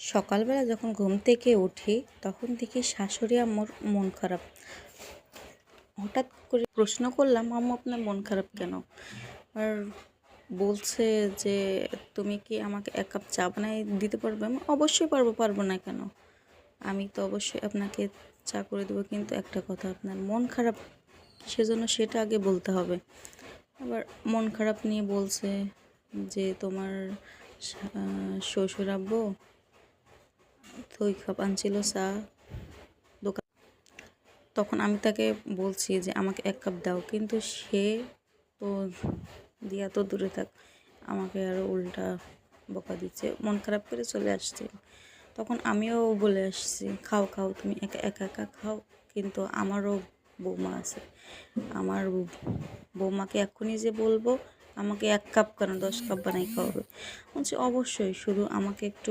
সকালবেলা যখন ঘুম থেকে উঠি তখন দেখি শাশুড়ি আম্মুর মন খারাপ। হঠাৎ করে প্রশ্ন করলাম, আম্মু আপনার মন খারাপ কেন? আর বলছে যে তুমি কি আমাকে 1 কাপ চা বানাই দিতে পারবে? আমি অবশ্যই পারবো, পারবো না কেন? আমি তো অবশ্যই আপনাকে চা করে দেবো, কিন্তু একটা কথা, আপনার মন খারাপ সেজন্য সেটা আগে বলতে হবে। আবার মন খারাপ নিয়ে বলছে যে তোমার শ্বশুর আব্বু 2 কাপ আনছিল চা দোকান। তখন আমি তাকে বলছি যে আমাকে 1 কাপ দাও, কিন্তু সে তো দিয়া তো দূরে থাক, আমাকে আরও উল্টা বকা দিচ্ছে, মন খারাপ করে চলে আসছে। তখন আমিও বলে আসছি, খাও খাও, তুমি একা একা একা খাও, কিন্তু আমারও বৌমা আছে, আমার বৌমাকে এক্ষুনি যে বলবো আমাকে 1 কাপ কেন 10 কাপ বানাই খাওয়াবে। বলছে অবশ্যই, শুধু আমাকে একটু